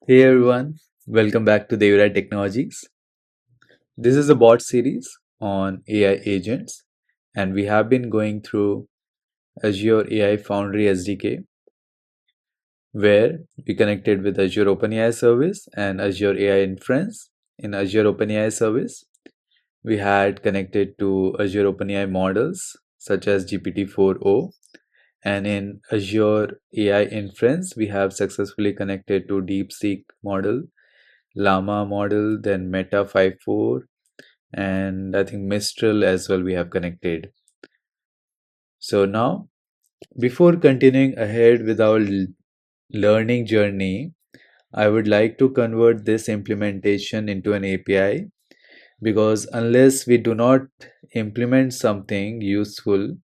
Hey everyone, welcome back to the AI Technologies. This is a bot series on AI agents, and we have been going through Azure AI Foundry SDK, where we connected with Azure OpenAI service and Azure AI Inference. In Azure OpenAI service, we had connected to Azure OpenAI models such as GPT-4o, and in Azure AI Inference, we have successfully connected to DeepSeek model, Llama model, then Meta 5.4, and I think Mistral as well we have connected. So now, before continuing ahead with our learning journey, I would like to convert this implementation into an API, because unless we do not implement something useful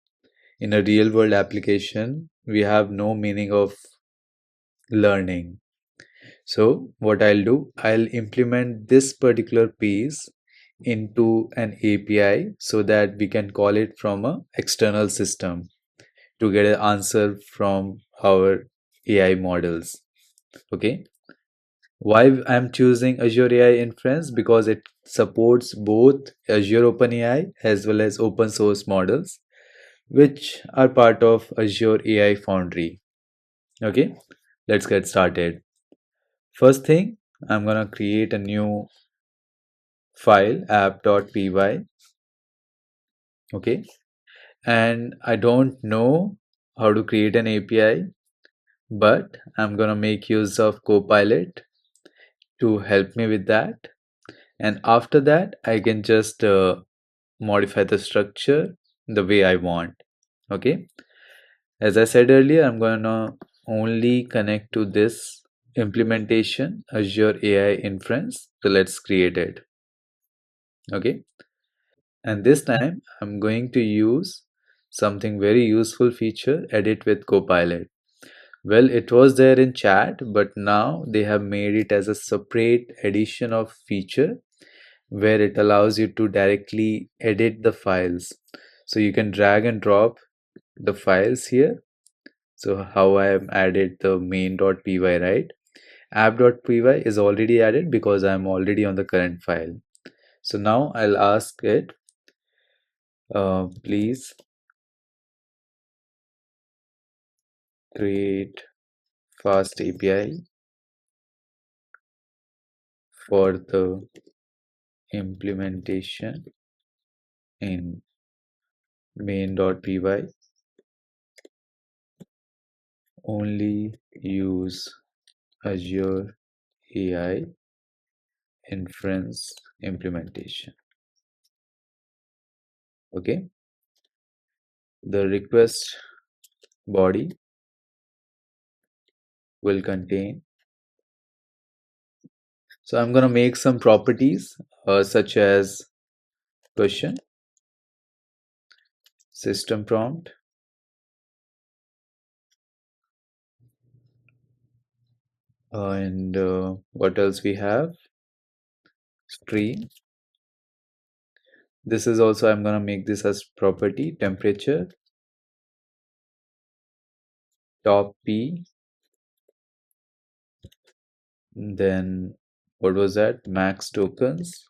in a real world application, we have no meaning of learning. So what I'll do, I'll implement this particular piece into an API so that we can call it from a external system to get an answer from our AI models. Okay. Why I'm choosing Azure AI Inference? Because it supports both Azure OpenAI as well as open source models, which are part of Azure AI Foundry. Okay, let's get started. First thing, I'm gonna create a new file app.py. Okay, and I don't know how to create an API, but I'm gonna make use of Copilot to help me with that. And after that, I can just modify the structure the way I want. Okay, as I said earlier, I'm gonna only connect to this implementation Azure AI Inference. So let's create it. Okay, and this time I'm going to use something very useful feature, edit with Copilot. Well, it was there in chat, but now they have made it as a separate edition of feature where it allows you to directly edit the files. So you can drag and drop the files here. So how I have added the main.py, right? App.py is already added because I'm already on the current file. So now I'll ask it, please create fast API for the implementation in main.py. Only use Azure AI Inference implementation. Okay, the request body will contain. So I'm going to make some properties such as question, system prompt, and what else we have? Stream. This is also, I'm going to make this as property, temperature, top P, then what was that? Max tokens.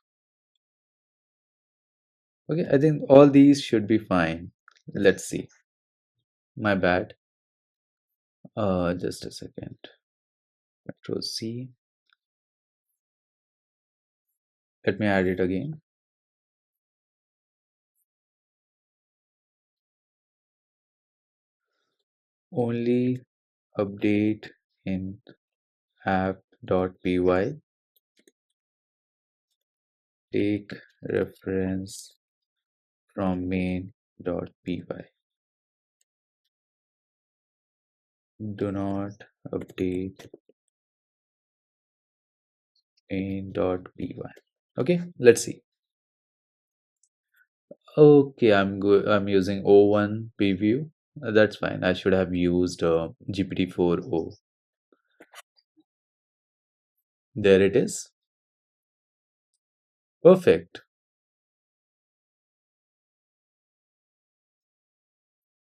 Okay, I think all these should be fine. Let's see. My bad. Just a second. Control C. Let me add it again. Only update in app.py. Take reference from main.py. Do not update main.py. Okay, let's see. Okay, I'm using O1 preview. That's fine. I should have used GPT-4o. There it is. Perfect.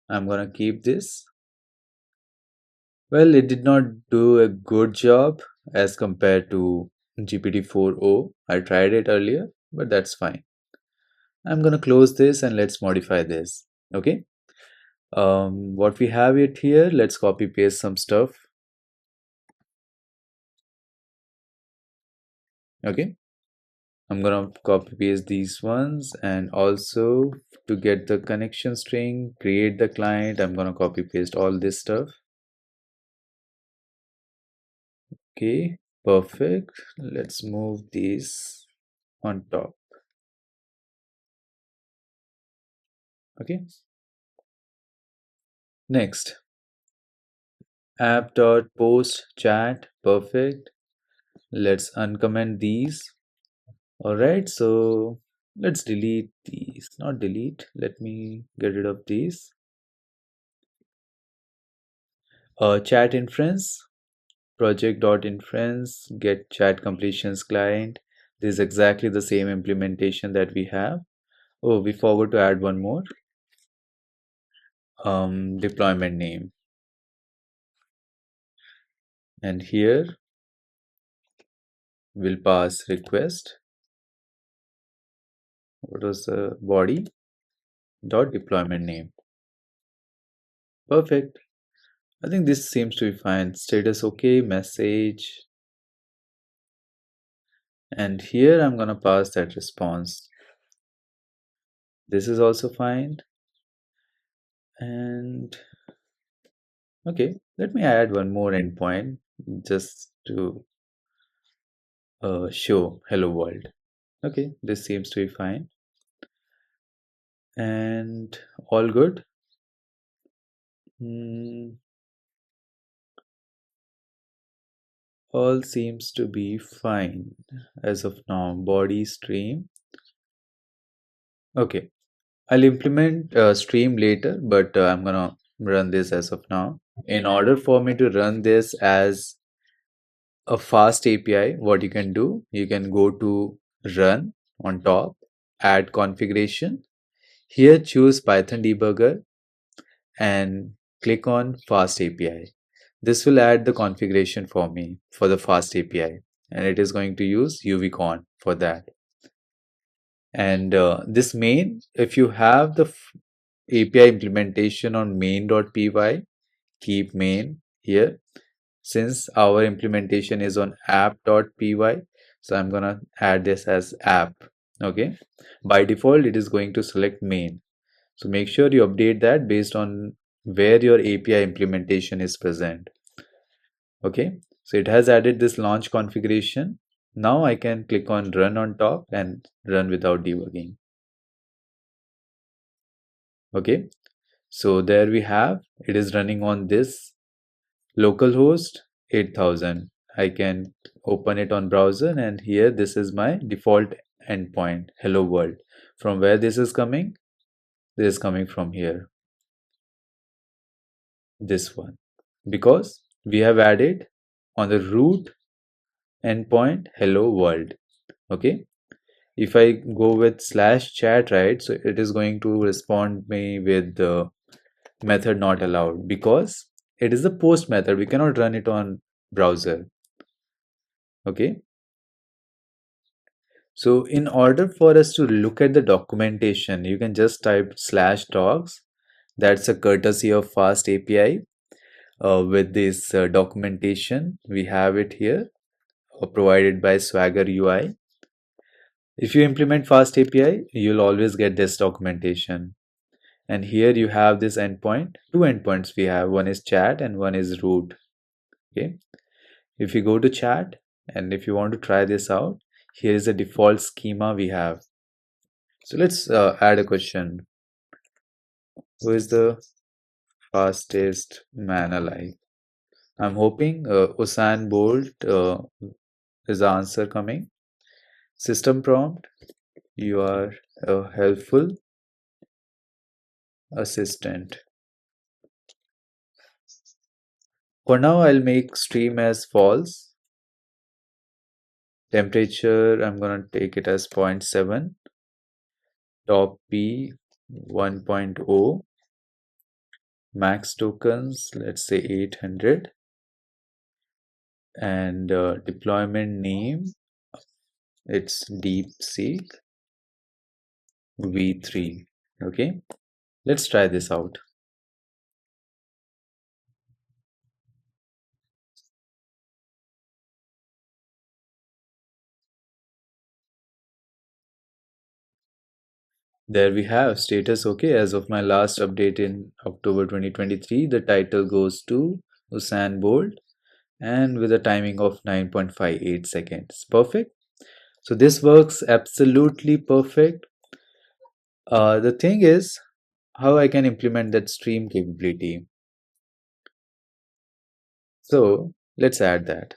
I'm gonna keep this. Well, it did not do a good job as compared to GPT-4o. I tried it earlier, but that's fine. I'm gonna close this and let's modify this. Okay. What we have it here, let's copy paste some stuff. Okay. I'm gonna copy paste these ones, and also to get the connection string, create the client, I'm gonna copy paste all this stuff. Okay, perfect. Let's move these on top. Okay. Next, app.post chat. Perfect. Let's uncomment these. All right. So let's delete these. Not delete. Let me get rid of these. Chat inference. Project.inference. Get chat completions client. This is exactly the same implementation that we have. Oh, we forgot to add one more. Deployment name. And here we'll pass request. What was the body? Dot deployment name. Perfect. I think this seems to be fine. Status okay, message. And here I'm gonna pass that response. This is also fine. And okay, let me add one more endpoint just to show hello world. Okay, this seems to be fine. And all good. All seems to be fine as of now. Body stream. Okay, I'll implement stream later, but I'm gonna run this as of now. In order for me to run this as a fast API, what you can do, you can go to run on top, add configuration. Here choose Python debugger and click on fast API. This will add the configuration for me for the fast API, and it is going to use UVCon for that. And this main, if you have the API implementation on main.py, keep main here. Since our implementation is on app.py, so I'm gonna add this as app. Okay, by default it is going to select main, so make sure you update that based on where your API implementation is present. Okay, so it has added this launch configuration. Now I can click on run on top and run without debugging. Okay, so there we have, it is running on this localhost 8000. I can open it on browser, and here this is my default endpoint, hello world. From where this is coming? This is coming from here, this one, because we have added on the root endpoint hello world. Okay, if I go with slash chat, right, so it is going to respond me with the method not allowed, because it is a post method. We cannot run it on browser. Okay, so in order for us to look at the documentation, you can just type slash docs. That's a courtesy of FastAPI. With this documentation, we have it here, provided by Swagger UI. If you implement FastAPI, you'll always get this documentation. And here you have this endpoint. Two endpoints we have. One is chat and one is root. Okay. If you go to chat and if you want to try this out, here is the default schema we have. So let's add a question. Who is the fastest man alive? I'm hoping Usain Bolt is the answer coming. System prompt. You are a helpful assistant. For now, I'll make stream as false. Temperature, I'm gonna take it as 0.7. Top P 1.0. Max tokens, let's say 800. and deployment name, it's DeepSeek V3. Okay, let's try this out. There we have status okay. As of my last update in October 2023, the title goes to Usain Bolt and with a timing of 9.58 seconds. Perfect. So this works absolutely perfect. The thing is how I can implement that stream capability. So let's add that.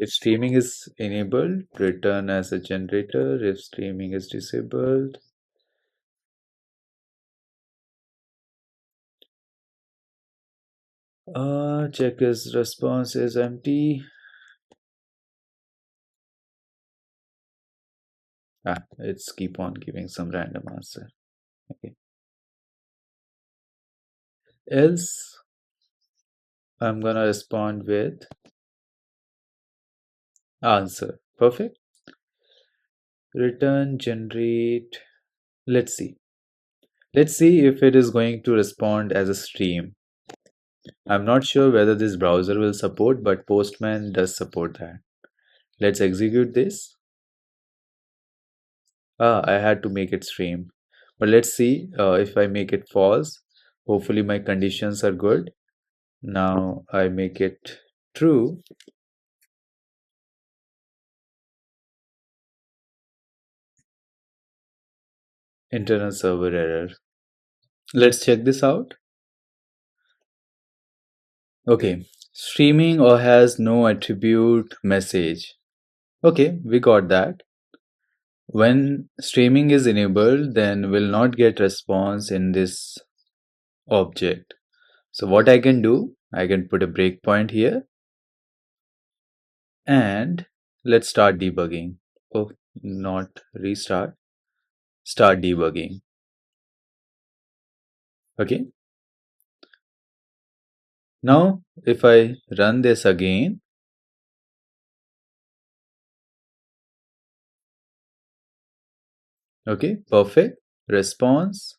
If streaming is enabled, return as a generator. If streaming is disabled, check his response is empty. It's keep on giving some random answer. Okay. Else, I'm gonna respond with answer. Perfect. Return generate. Let's see. Let's see if it is going to respond as a stream. I'm not sure whether this browser will support, but Postman does support that. Let's execute this. I had to make it stream. But let's see if I make it false. Hopefully my conditions are good. Now I make it true. Internal server error. Let's check this out. Okay, streaming or has no attribute message. Okay, we got that. When streaming is enabled, then we'll not get response in this object. So what I can do, I can put a breakpoint here and let's start debugging. Oh, not restart, start debugging. Okay. Now, if I run this again, okay, perfect. Response,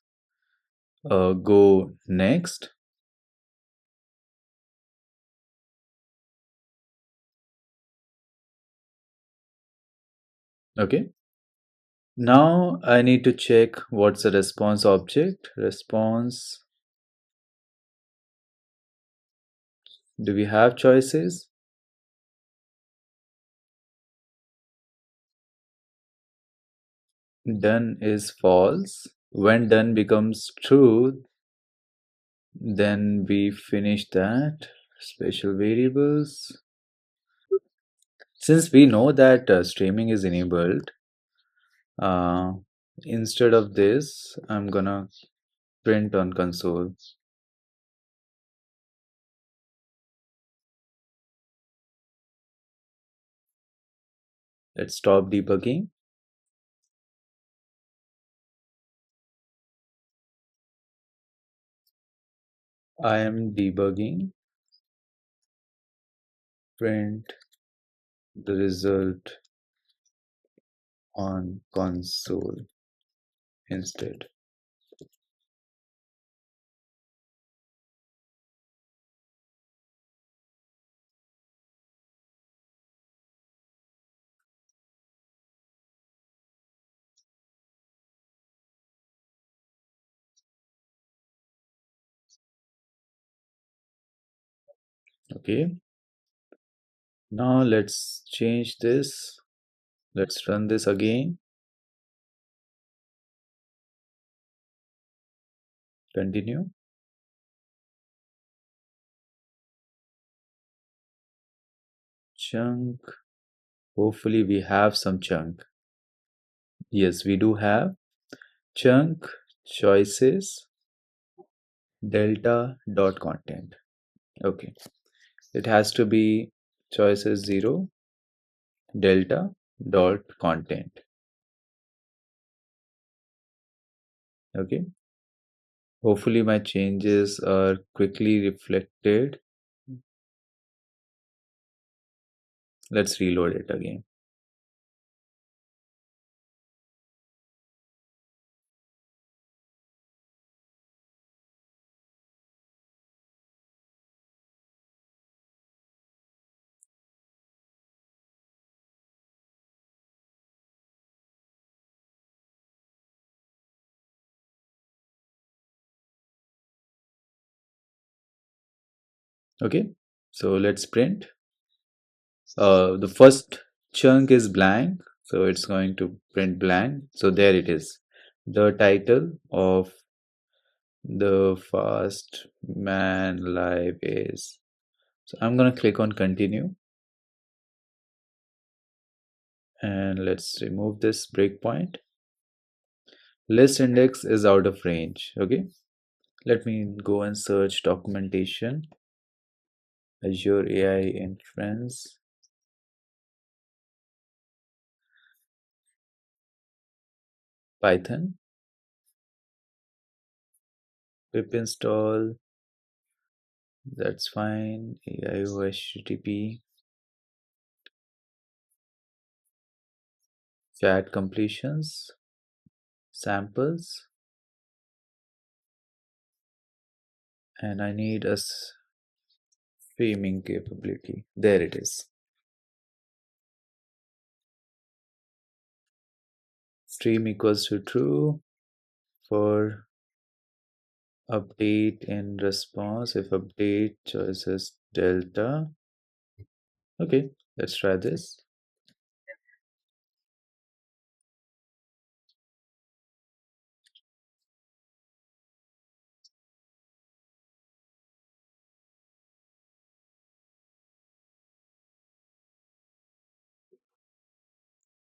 go next. Okay. Now I need to check what's the response object. Response, do we have choices? Done is false. When done becomes true, then we finish that. Special variables. Since we know that streaming is enabled, uh, instead of this, I'm gonna print on console. Let's stop debugging. I am debugging. Print the result on console instead. Okay. Now let's change this. Let's run this again. Continue. Chunk. Hopefully we have some chunk. Yes, we do have chunk choices delta dot content. Okay. It has to be choices 0 delta dot content. Okay. Hopefully my changes are quickly reflected. Let's reload it again. Okay, so let's print. The first chunk is blank, so it's going to print blank. So there it is. The title of the fast man live is. So I'm going to click on continue, and let's remove this breakpoint. List index is out of range. Okay, let me go and search documentation, Azure AI Inference, Python, pip install. That's fine. AI HTTP, chat completions, samples, and I need a streaming capability. There it is. Stream equals to true for update in response if update choices delta. Okay, let's try this.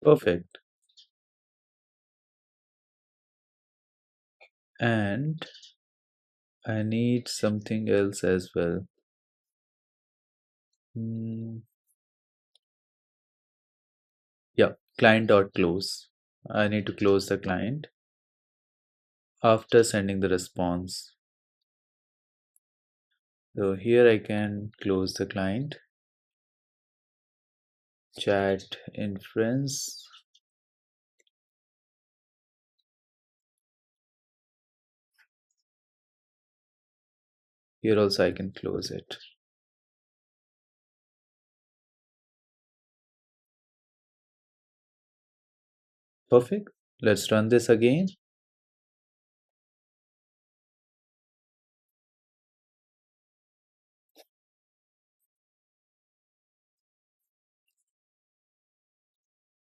Perfect. And I need something else as well. Hmm, yeah, client.close. I need to close the client after sending the response. So here I can close the client, chat inference. Here also I can close it. Perfect. Let's run this again.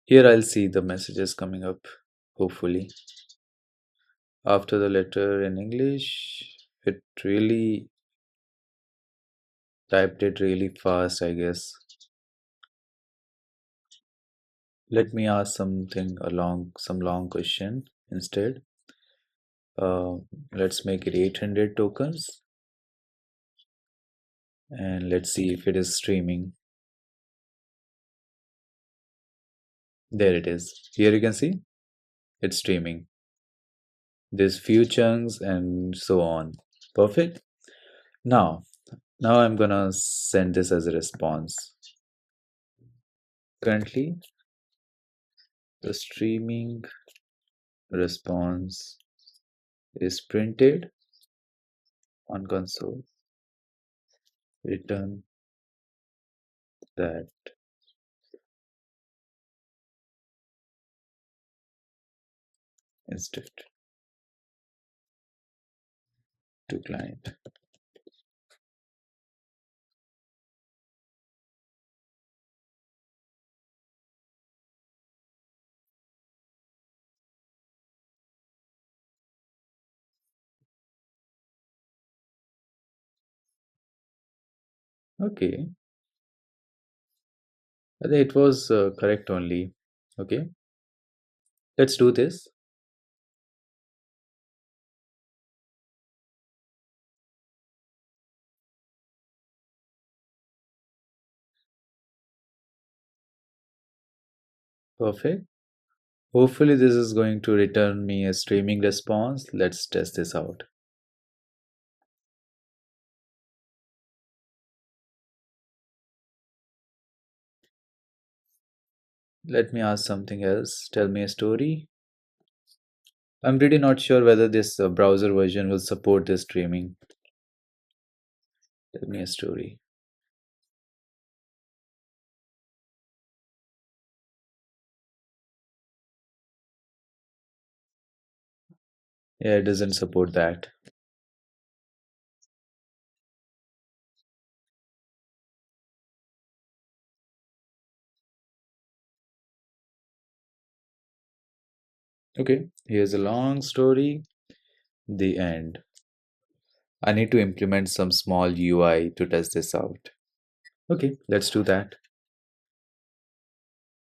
Here I'll see the messages coming up, hopefully. After the letter in English, it really typed it really fast, I guess. Let me ask something along some long question instead. Uh, let's make it 800 tokens and let's see if it is streaming. There it is. Here you can see it's streaming. There's few chunks and so on. Perfect. Now, I'm gonna send this as a response. Currently, the streaming response is printed on console. Return that instead to client. Okay, I think it was correct only. Okay, let's do this. Perfect. Hopefully, this is going to return me a streaming response. Let's test this out. Let me ask something else. Tell me a story. I'm really not sure whether this browser version will support this streaming. Tell me a story. Yeah, it doesn't support that. Okay, here's a long story. The end. I need to implement some small UI to test this out. Okay, let's do that.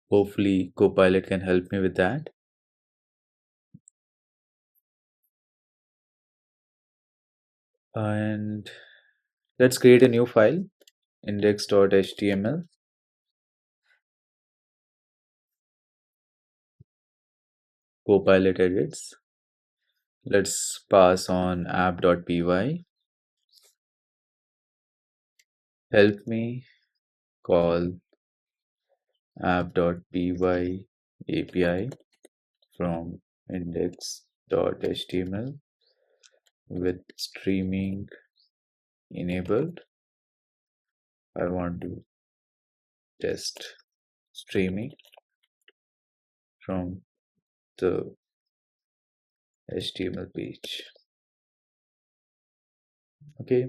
Hopefully, Copilot can help me with that. And let's create a new file, index.html. Copilot edits. Let's pass on app.py. Help me call app.py API from index.html with streaming enabled. I want to test streaming from the HTML page. Okay,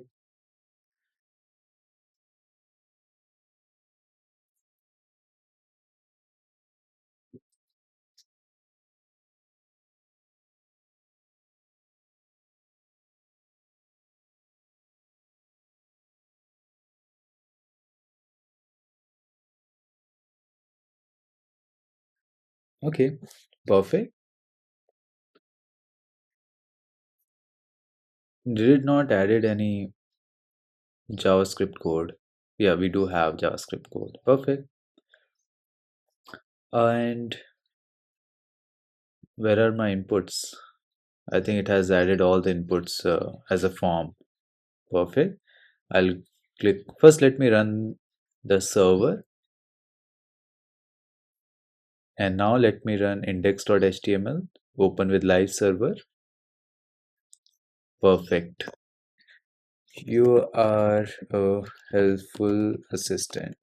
okay, perfect. Did it not added any JavaScript code? Yeah, we do have JavaScript code. Perfect. And where are my inputs? I think it has added all the inputs as a form. Perfect. I'll click. First, let me run the server. And now let me run index.html. Open with live server. Perfect. You are a helpful assistant.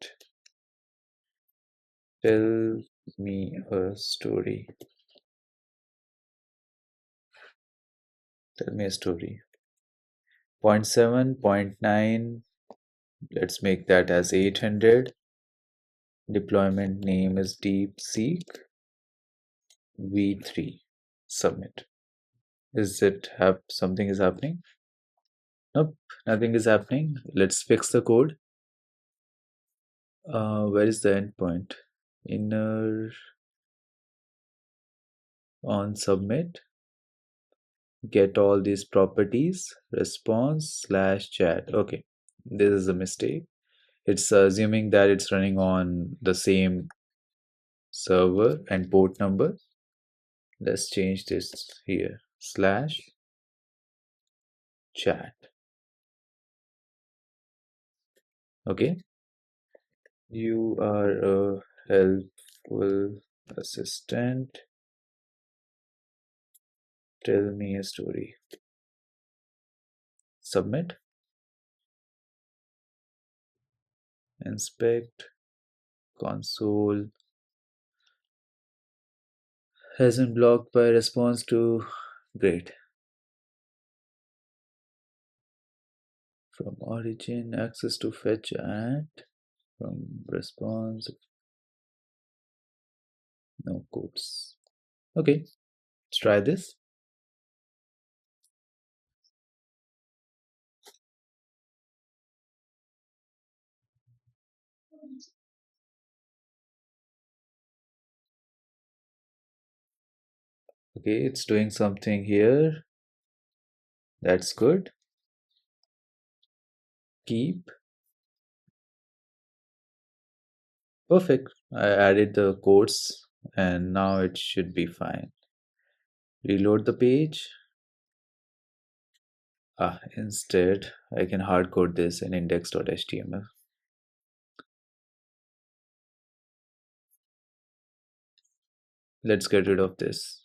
Tell me a story. Tell me a story. Point 7, point 9. Let's make that as 800. Deployment name is DeepSeek V3. Submit. Is it have something is happening? Nope, nothing is happening. Let's fix the code. Where is the endpoint? Inner on submit. Get all these properties. Response slash chat. Okay, this is a mistake. It's assuming that it's running on the same server and port number. Let's change this here. Slash chat. Okay. You are a helpful assistant. Tell me a story. Submit. Inspect. Console. Has been blocked by response to. Great. From origin, access to fetch at. From response, no codes. Okay, let's try this. Okay, it's doing something here. That's good. Keep. Perfect. I added the codes and now it should be fine. Reload the page. Instead, I can hardcode this in index.html. Let's get rid of this.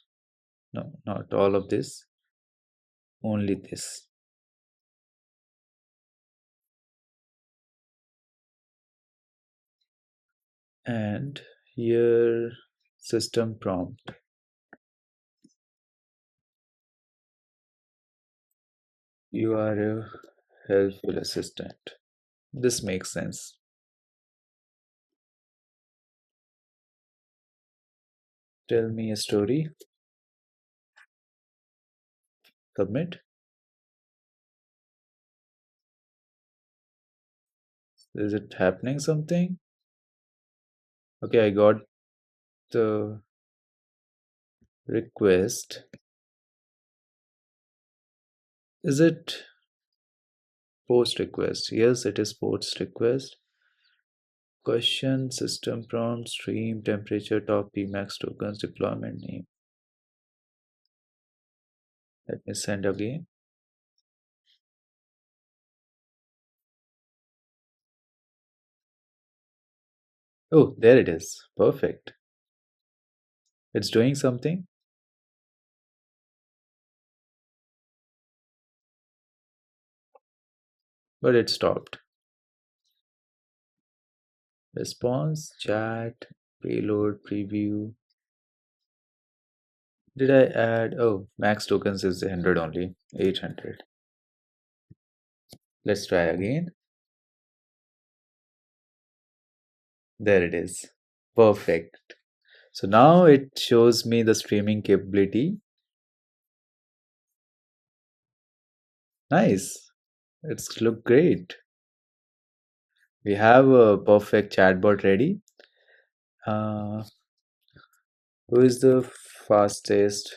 No, not all of this, only this. And here, system prompt. You are a helpful assistant. This makes sense. Tell me a story. Submit. Is it happening something? Okay, I got the request. Is it post request? Yes, it is post request. Question, system prompt, stream, temperature, top Max tokens, deployment name. Let me send again. Oh, there it is. Perfect. It's doing something, but it stopped. Response, chat, payload, preview. Did I add? Oh, max tokens is 100 only, 800. Let's try again. There it is. Perfect. So now it shows me the streaming capability. Nice. It's look great. We have a perfect chatbot ready. Uh, who is the fastest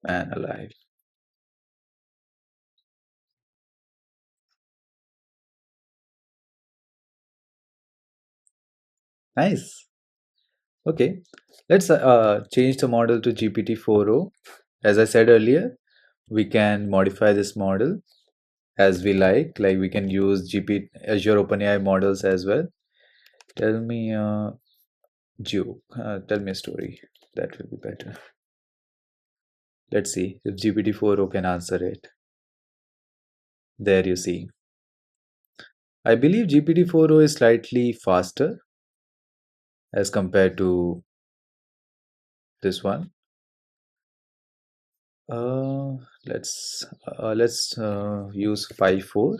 man alive? Nice. Okay. Let's change the model to GPT-4o. As I said earlier, we can modify this model as we like. Like we can use Azure OpenAI models as well. Tell me a joke. Tell me a story. That will be better. Let's see if GPT-4o can answer it. There you see. I believe GPT-4o is slightly faster as compared to this one. Uh, let's use 5.4.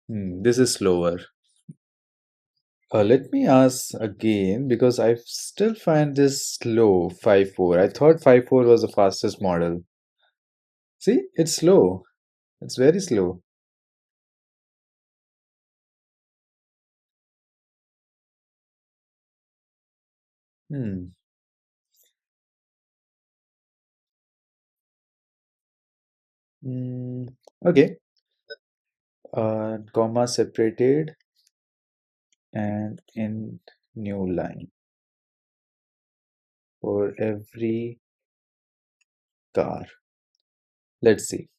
This is slower. Let me ask again because I still find this slow 5.4. I thought 5.4 was the fastest model. See, it's slow. It's very slow. Hmm. Mm, okay. Comma separated and in new line for every car. Let's see.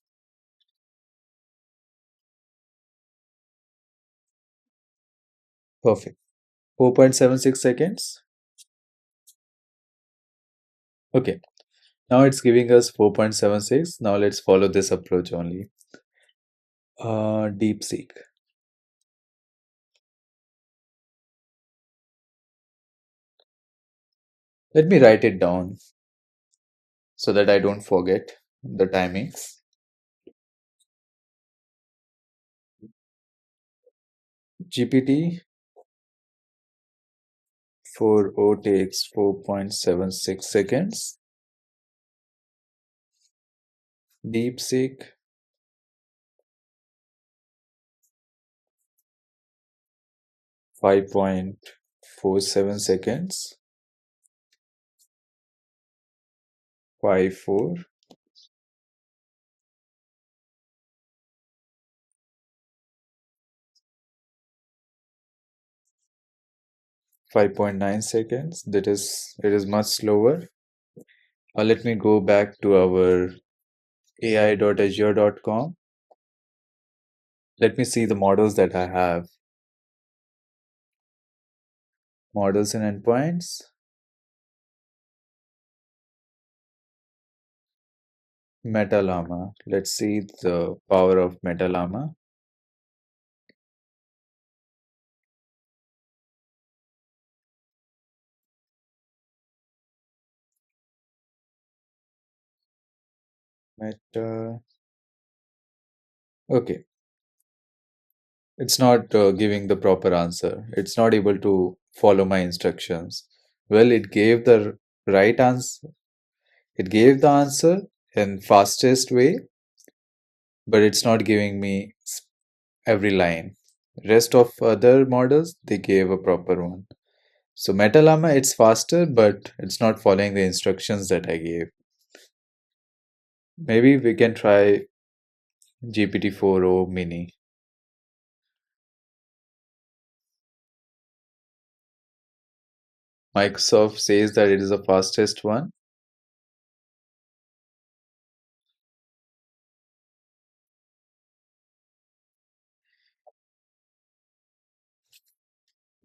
Perfect. 4.76 seconds. Okay. Now it's giving us 4.76. Now let's follow this approach only. DeepSeek. Let me write it down so that I don't forget the timings. GPT 4o takes 4.76 seconds. DeepSeek 5.47 seconds. 5.4. 5.9 seconds. That is, it is much slower. Let me go back to our ai.azure.com. Let me see the models that I have. Models and endpoints. Metalama. Let's see the power of Metalama. Meta. Okay. It's not giving the proper answer. It's not able to follow my instructions. Well, it gave the right answer. It gave the answer in fastest way, but it's not giving me every line. Rest of other models, they gave a proper one. So Metalama, it's faster, but it's not following the instructions that I gave. Maybe we can try GPT-4o Mini. Microsoft says that it is the fastest one.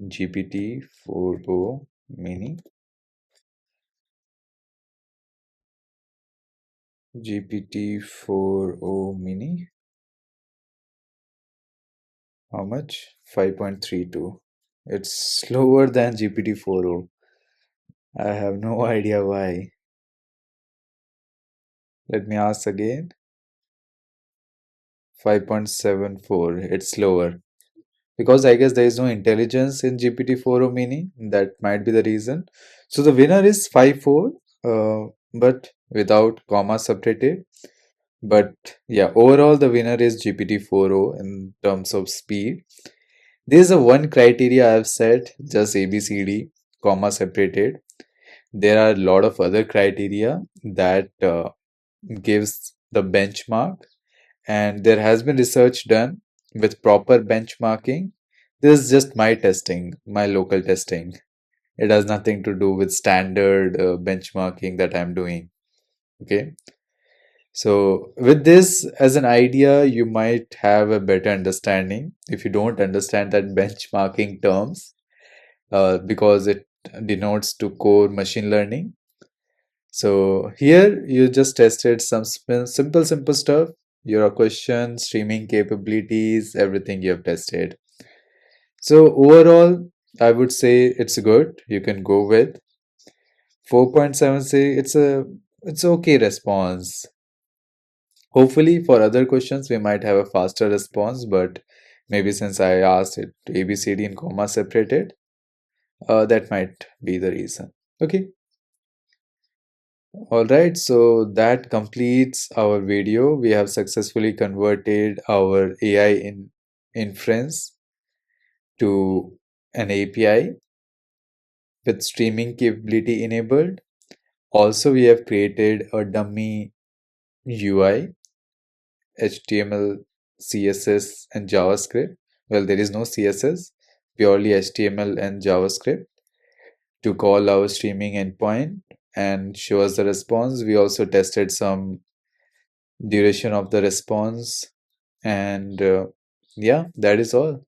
GPT-4o Mini. GPT-4o Mini. How much? 5.32. It's slower than GPT-4o. I have no idea why. Let me ask again. 5.74. It's slower. Because I guess there is no intelligence in GPT-4o Mini. That might be the reason. So the winner is 5.4, but without comma separated. But yeah, overall the winner is GPT-4o in terms of speed. There is a one criteria I have set, just ABCD, comma separated. There are a lot of other criteria that gives the benchmark, and there has been research done with proper benchmarking. This is just my testing, my local testing. It has nothing to do with standard benchmarking that I'm doing. Okay. So, with this as an idea, you might have a better understanding if you don't understand that benchmarking terms, because it denotes to core machine learning. So, here you just tested some simple stuff. Your question, streaming capabilities, everything you have tested. So, overall, I would say it's good. You can go with 4.7. Say it's okay response. Hopefully, for other questions, we might have a faster response, but maybe since I asked it to ABCD and comma separated, that might be the reason. Okay. All right. So that completes our video. We have successfully converted our AI in inference to an API with streaming capability enabled. Also, we have created a dummy UI, HTML, CSS, and JavaScript. Well, there is no CSS, purely HTML and JavaScript to call our streaming endpoint and show us the response. We also tested some duration of the response, and yeah, that is all.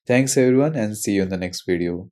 Thanks everyone, and see you in the next video.